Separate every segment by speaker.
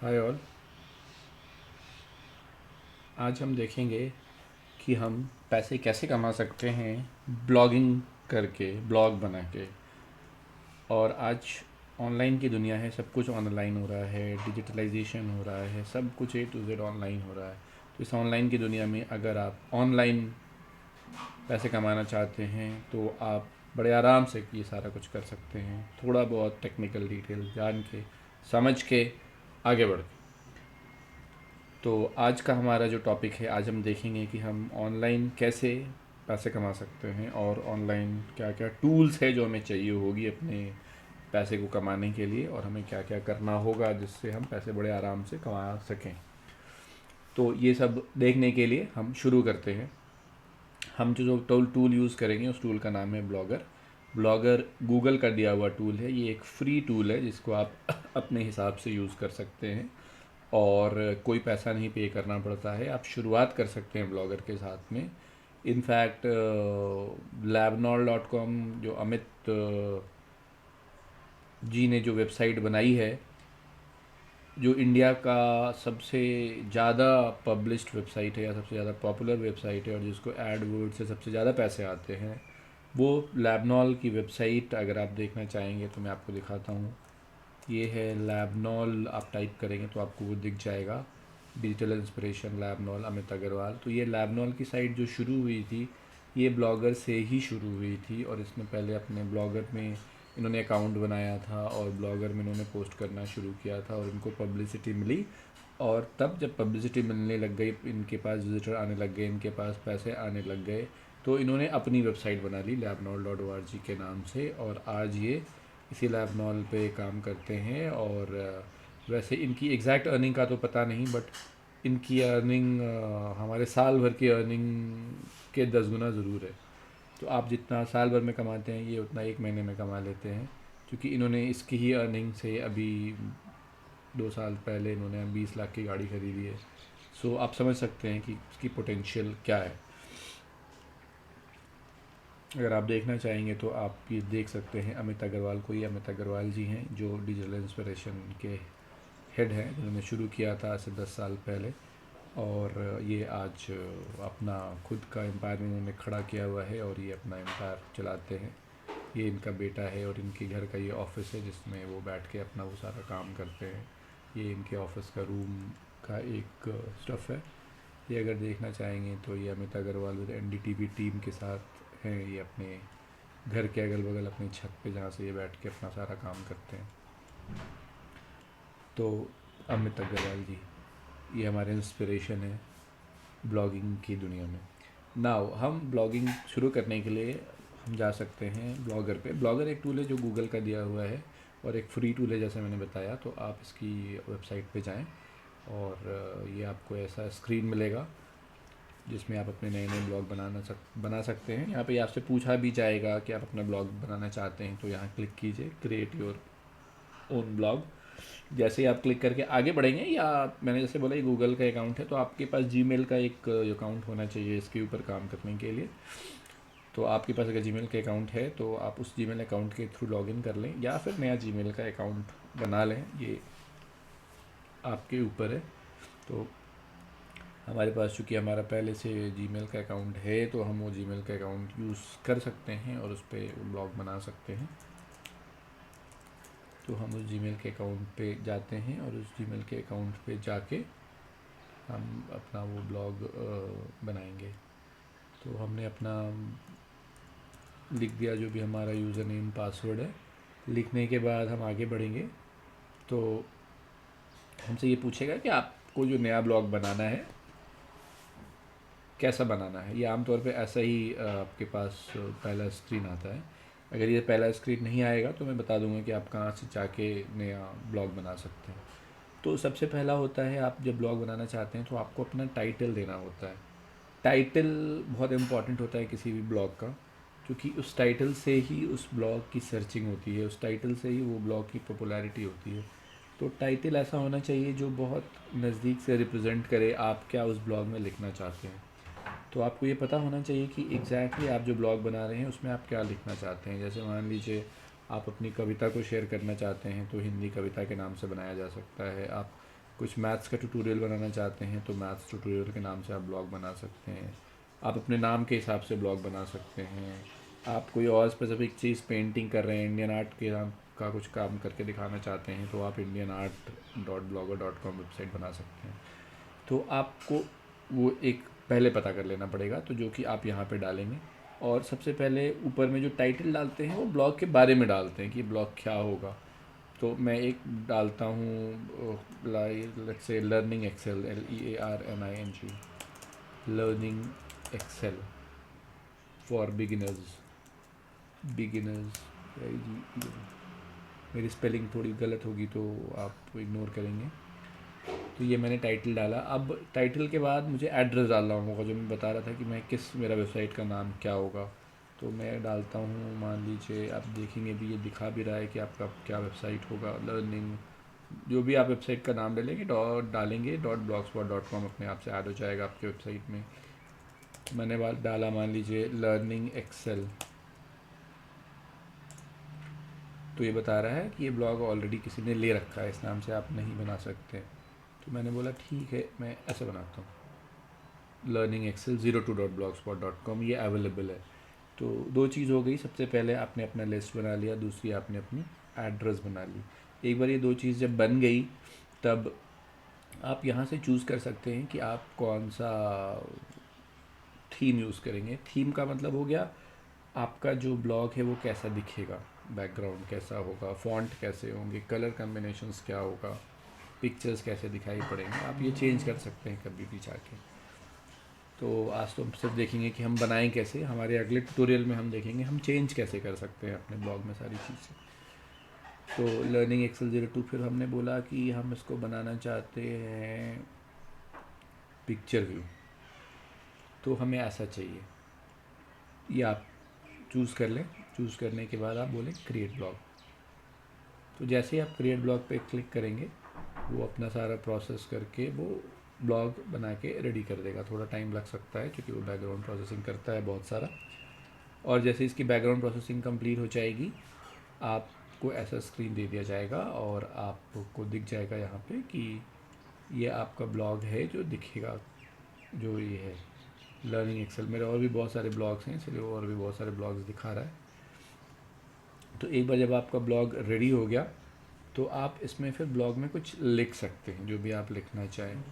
Speaker 1: Hi all. आज हम देखेंगे कि हम पैसे कैसे कमा सकते हैं ब्लॉगिंग करके, ब्लॉग बना के। और आज ऑनलाइन की दुनिया है, सब कुछ ऑनलाइन हो रहा है, डिजिटलाइजेशन हो रहा है, सब कुछ ए टू जेड ऑनलाइन हो रहा है। तो इस ऑनलाइन की दुनिया में अगर आप ऑनलाइन पैसे कमाना चाहते हैं तो आप बड़े आराम से ये सारा कुछ कर सकते हैं, थोड़ा बहुत टेक्निकल डिटेल जान के, समझ के, आगे बढ़ के। तो आज का हमारा जो टॉपिक है, आज हम देखेंगे कि हम ऑनलाइन कैसे पैसे कमा सकते हैं और ऑनलाइन क्या क्या टूल्स है जो हमें चाहिए होगी अपने पैसे को कमाने के लिए, और हमें क्या क्या करना होगा जिससे हम पैसे बड़े आराम से कमा सकें। तो ये सब देखने के लिए हम शुरू करते हैं। हम जो टूल टूल यूज़ करेंगे उस टूल का नाम है ब्लॉगर। ब्लॉगर गूगल का दिया हुआ टूल है, ये एक फ्री टूल है जिसको आप अपने हिसाब से यूज़ कर सकते हैं और कोई पैसा नहीं पे करना पड़ता है। आप शुरुआत कर सकते हैं ब्लॉगर के साथ में। इनफैक्ट labnol.com जो अमित जी ने जो वेबसाइट बनाई है, जो इंडिया का सबसे ज़्यादा पब्लिश्ड वेबसाइट है या सबसे ज़्यादा पॉपुलर वेबसाइट है और जिसको एडवर्ड से सबसे ज़्यादा पैसे आते हैं, वो लैबनॉल की वेबसाइट अगर आप देखना चाहेंगे तो मैं आपको दिखाता हूँ। ये है लैबनॉल, आप टाइप करेंगे तो आपको वो दिख जाएगा, डिजिटल इंस्पिरेशन लैबनॉल अमित अग्रवाल। तो ये लैबनॉल की साइट जो शुरू हुई थी, ये ब्लॉगर से ही शुरू हुई थी और इसने पहले अपने ब्लॉगर में इन्होंने अकाउंट बनाया था और ब्लॉगर में इन्होंने पोस्ट करना शुरू किया था और इनको पब्लिसिटी मिली। और तब जब पब्लिसिटी मिलने लग गई, इनके पास विजिटर आने लग गए, इनके पास पैसे आने लग गए, तो इन्होंने अपनी वेबसाइट बना ली labnol.org के नाम से, और आज ये इसी लैबनॉल पे काम करते हैं। और वैसे इनकी एग्जैक्ट अर्निंग का तो पता नहीं, बट इनकी अर्निंग हमारे साल भर की अर्निंग के 10 गुना ज़रूर है। तो आप जितना साल भर में कमाते हैं ये उतना एक महीने में कमा लेते हैं, क्योंकि इन्होंने इसकी ही अर्निंग से अभी 2 साल पहले इन्होंने 20 लाख की गाड़ी खरीदी है। सो आप समझ सकते हैं कि इसकी पोटेंशियल क्या है। अगर आप देखना चाहेंगे तो आप ये देख सकते हैं अमित अग्रवाल को। ये अमित अग्रवाल जी हैं जो डिजिटल इंस्पिरेशन के हेड हैं, जिन्होंने शुरू किया था आज से 10 साल पहले। और ये आज अपना खुद का एम्पायर इन्होंने खड़ा किया हुआ है और ये अपना एम्पायर चलाते हैं। ये इनका बेटा है और इनके घर का ये ऑफिस है जिसमें वो बैठ के अपना वो सारा काम करते हैं। ये इनके ऑफिस का रूम का एक स्टफ़ है। ये अगर देखना चाहेंगे तो ये Amit Agarwal with NDTV team के साथ हैं। ये अपने घर के अगल बगल अपनी छत पे जहाँ से ये बैठ के अपना सारा काम करते हैं। तो अमित अग्रवाल जी, ये हमारे इंस्पिरेशन है ब्लॉगिंग की दुनिया में। नाउ हम ब्लॉगिंग शुरू करने के लिए हम जा सकते हैं ब्लॉगर पे। ब्लॉगर एक टूल है जो गूगल का दिया हुआ है और एक फ्री टूल है जैसे मैंने बताया। तो आप इसकी वेबसाइट पे जाएं और ये आपको ऐसा स्क्रीन मिलेगा जिसमें आप अपने नए नए ब्लॉग बना सकते हैं। यहाँ पे आपसे पूछा भी जाएगा कि आप अपना ब्लॉग बनाना चाहते हैं, तो यहाँ क्लिक कीजिए क्रिएट योर ओन ब्लॉग। जैसे ही आप क्लिक करके आगे बढ़ेंगे, या मैंने जैसे बोला ये गूगल का अकाउंट है, तो आपके पास जीमेल का एक अकाउंट होना चाहिए इसके ऊपर काम करने के लिए। तो आपके पास अगर जीमेल का अकाउंट है तो आप उस जीमेल अकाउंट के थ्रू लॉगिन कर लें या फिर नया जीमेल का अकाउंट बना लें, ये आपके ऊपर है। तो हमारे पास चूँकि हमारा पहले से जीमेल का अकाउंट है तो हम वो जीमेल का अकाउंट यूज़ कर सकते हैं और उस पर ब्लॉग बना सकते हैं। तो हम उस जीमेल के अकाउंट पे जाते हैं और उस जीमेल के अकाउंट पे जाके हम अपना वो ब्लॉग बनाएंगे। तो हमने अपना लिख दिया जो भी हमारा यूज़र नेम पासवर्ड है। लिखने के बाद हम आगे बढ़ेंगे तो हमसे ये पूछेगा कि आपको जो नया ब्लॉग बनाना है कैसा बनाना है। ये आमतौर पे ऐसा ही आपके पास पहला स्क्रीन आता है। अगर ये पहला स्क्रीन नहीं आएगा तो मैं बता दूंगा कि आप कहाँ से जाके नया ब्लॉग बना सकते हैं। तो सबसे पहला होता है, आप जब ब्लॉग बनाना चाहते हैं तो आपको अपना टाइटल देना होता है। टाइटल बहुत इम्पॉर्टेंट होता है किसी भी ब्लॉग का, क्योंकि उस टाइटल से ही उस ब्लॉग की सर्चिंग होती है, उस टाइटल से ही वो ब्लॉग की पॉपुलैरिटी होती है। तो टाइटल ऐसा होना चाहिए जो बहुत नज़दीक से रिप्रेजेंट करे आप क्या उस ब्लॉग में लिखना चाहते हैं। तो आपको ये पता होना चाहिए कि एग्जैक्टली आप जो ब्लॉग बना रहे हैं उसमें आप क्या लिखना चाहते हैं। जैसे मान लीजिए आप अपनी कविता को शेयर करना चाहते हैं तो हिंदी कविता के नाम से बनाया जा सकता है। आप कुछ मैथ्स का ट्यूटोरियल बनाना चाहते हैं तो मैथ्स ट्यूटोरियल के नाम से आप ब्लॉग बना सकते हैं। आप अपने नाम के हिसाब से ब्लॉग बना सकते हैं। आप कोई और स्पेसिफिक चीज़ पेंटिंग कर रहे हैं, इंडियन आर्ट के नाम का कुछ काम करके दिखाना चाहते हैं तो आप indianart.blogger.com वेबसाइट बना सकते हैं। तो आपको वो एक पहले पता कर लेना पड़ेगा, तो जो कि आप यहाँ पे डालेंगे। और सबसे पहले ऊपर में जो टाइटल डालते हैं वो ब्लॉग के बारे में डालते हैं कि ब्लॉग क्या होगा। तो मैं एक डालता हूँ let's say learning Excel, LEARNING, learning Excel for beginners. Beginners, मेरी स्पेलिंग थोड़ी गलत होगी तो आप इग्नोर करेंगे। तो ये मैंने टाइटल डाला। अब टाइटल के बाद मुझे एड्रेस डालना होगा, जो मैं बता रहा था कि मैं किस, मेरा वेबसाइट का नाम क्या होगा। तो मैं डालता हूँ, मान लीजिए आप देखेंगे भी, ये दिखा भी रहा है कि आपका क्या वेबसाइट होगा। लर्निंग, जो भी आप वेबसाइट का नाम डालेंगे, डालेंगे .blogspot.com, अपने आप से ऐड हो जाएगा आपके वेबसाइट में। मैंने बात डाला, मान लीजिए लर्निंग एक्सेल, तो ये बता रहा है कि ये ब्लॉग ऑलरेडी किसी ने ले रखा है, इस नाम से आप नहीं बना सकते। तो मैंने बोला ठीक है, मैं ऐसे बनाता हूँ, लर्निंग एक्सेल 02.blogspot.com, ये अवेलेबल है। तो दो चीज़ हो गई, सबसे पहले आपने अपना लिस्ट बना लिया, दूसरी आपने अपनी एड्रेस बना ली। एक बार ये दो चीज़ जब बन गई तब आप यहाँ से चूज़ कर सकते हैं कि आप कौन सा थीम यूज़ करेंगे। थीम का मतलब हो गया आपका जो ब्लॉग है वो कैसा दिखेगा, बैकग्राउंड कैसा होगा, फ़ॉन्ट कैसे होंगे, कलर कम्बिनेशंस क्या होगा, पिक्चर्स कैसे दिखाई पड़ेंगे, आप ये चेंज कर सकते हैं कभी भी जाके। तो आज तो हम सिर्फ देखेंगे कि हम बनाएं कैसे, हमारे अगले ट्यूटोरियल में हम देखेंगे हम चेंज कैसे कर सकते हैं अपने ब्लॉग में सारी चीज़ें। तो लर्निंग एक्सेल 02, फिर हमने बोला कि हम इसको बनाना चाहते हैं पिक्चर व्यू, तो हमें ऐसा चाहिए। ये आप चूज़ कर लें। चूज़ करने के बाद आप बोलें क्रिएट ब्लॉग। तो जैसे ही आप क्रिएट ब्लॉग पे क्लिक करेंगे, वो अपना सारा प्रोसेस करके वो ब्लॉग बना के रेडी कर देगा। थोड़ा टाइम लग सकता है क्योंकि वो बैकग्राउंड प्रोसेसिंग करता है बहुत सारा। और जैसे इसकी बैकग्राउंड प्रोसेसिंग कंप्लीट हो जाएगी, आपको ऐसा स्क्रीन दे दिया जाएगा और आपको दिख जाएगा यहाँ पे कि ये आपका ब्लॉग है जो दिखेगा, जो ये है लर्निंग एक्सेल। मेरे और भी बहुत सारे ब्लॉग्स हैं, इसलिए और भी बहुत सारे ब्लॉग्स दिखा रहा है। तो एक बार जब आपका ब्लॉग रेडी हो गया तो आप इसमें फिर ब्लॉग में कुछ लिख सकते हैं, जो भी आप लिखना चाहें।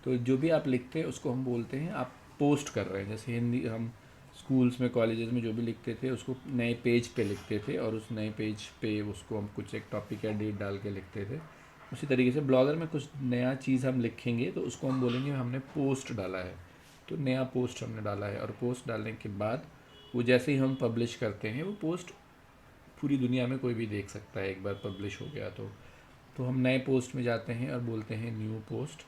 Speaker 1: तो जो भी आप लिखते हैं उसको हम बोलते हैं आप पोस्ट कर रहे हैं। जैसे हिंदी हम स्कूल्स में, कॉलेजेस में जो भी लिखते थे उसको नए पेज पे लिखते थे और उस नए पेज पे उसको हम कुछ एक टॉपिक या डेट डाल के लिखते थे। उसी तरीके से ब्लॉगर में कुछ नया चीज़ हम लिखेंगे तो उसको हम बोलेंगे हमने पोस्ट डाला है। तो नया पोस्ट हमने डाला है, और पोस्ट डालने के बाद वो जैसे ही हम पब्लिश करते हैं वो पोस्ट पूरी दुनिया में कोई भी देख सकता है एक बार पब्लिश हो गया तो हम नए पोस्ट में जाते हैं और बोलते हैं न्यू पोस्ट।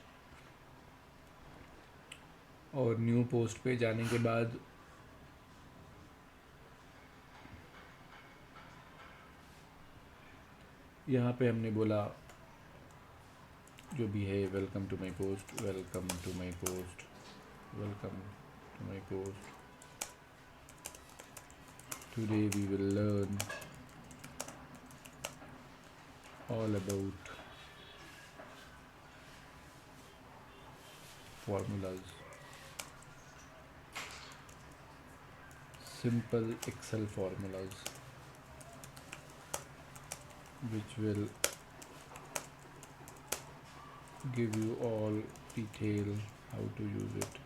Speaker 1: और न्यू पोस्ट पे जाने के बाद यहाँ पे हमने बोला जो भी है, welcome to my post, welcome to my post, welcome to my post, today we will learn all about formulas, simple Excel formulas which will give you all detail how to use it.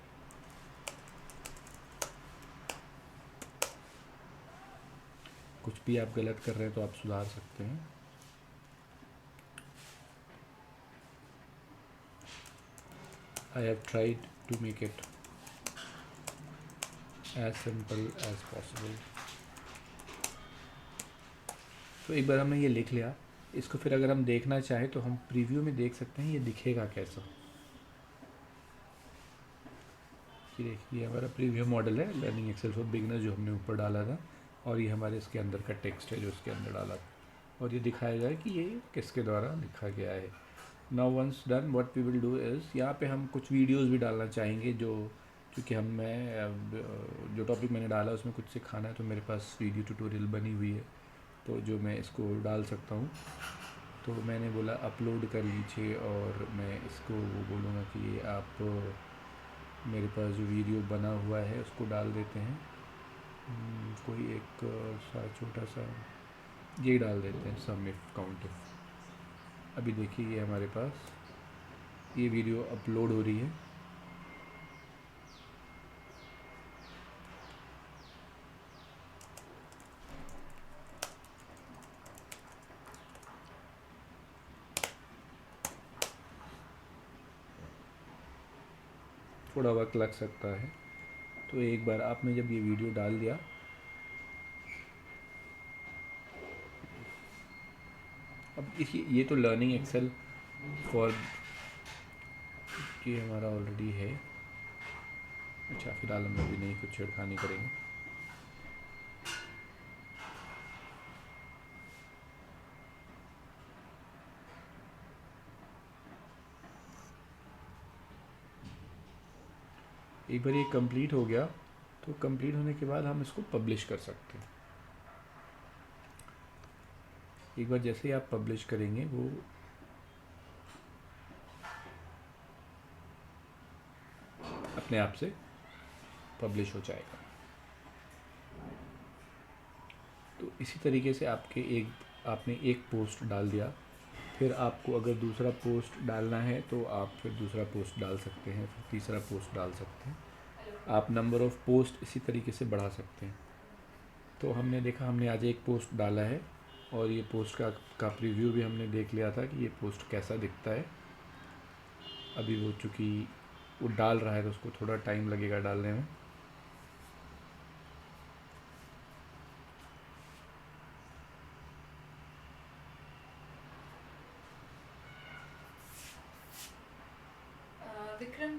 Speaker 1: कुछ भी आप गलत कर रहे हैं तो आप सुधार सकते हैं। I have tried to make it as simple as possible. तो एक बार हमने ये लिख लिया, इसको फिर अगर हम देखना चाहें तो हम प्रीव्यू में देख सकते हैं ये दिखेगा कैसा। ये देखिए हमारा प्रीव्यू मॉडल है लर्निंग एक्सेल फॉर बिगिनर जो हमने ऊपर डाला था, और ये हमारे इसके अंदर का टेक्स्ट है जो इसके अंदर डाला था, और ये दिखाएगा कि ये किसके द्वारा लिखा गया है। Now once done what we will do is, यहाँ पे हम कुछ वीडियोस भी डालना चाहेंगे जो, क्योंकि जो टॉपिक मैंने डाला उसमें कुछ सिखाना है तो मेरे पास वीडियो ट्यूटोरियल बनी हुई है, तो जो मैं इसको डाल सकता हूँ। तो मैंने बोला अपलोड कर लीजिए और मैं इसको वो बोलूँगा कि ये आप मेरे पास जो वीडियो बना हुआ है उसको डाल देते हैं। कोई एक सा छोटा सा ये डाल देते हैं, सम इफ काउंट इफ। अभी देखिए ये हमारे पास ये वीडियो अपलोड हो रही है। थोड़ा वक्त लग सकता है, तो एक बार आपने जब ये वीडियो डाल दिया, अब इसी ये तो लर्निंग एक्सेल फॉर ये हमारा ऑलरेडी है। अच्छा, फ़िलहाल हम अभी नहीं कुछ छेड़खानी करेंगे। एक बार ये कंप्लीट हो गया तो कंप्लीट होने के बाद हम इसको पब्लिश कर सकते हैं। एक बार जैसे ही आप पब्लिश करेंगे वो अपने आप से पब्लिश हो जाएगा। तो इसी तरीके से आपने एक पोस्ट डाल दिया, फिर आपको अगर दूसरा पोस्ट डालना है तो आप फिर दूसरा पोस्ट डाल सकते हैं, फिर तीसरा पोस्ट डाल सकते हैं। आप नंबर ऑफ़ पोस्ट इसी तरीके से बढ़ा सकते हैं। तो हमने देखा, हमने आज एक पोस्ट डाला है और ये पोस्ट का प्रीव्यू भी हमने देख लिया था कि ये पोस्ट कैसा दिखता है। अभी वो चूँकि वो डाल रहा है तो उसको थोड़ा टाइम लगेगा डालने में।
Speaker 2: विक्रम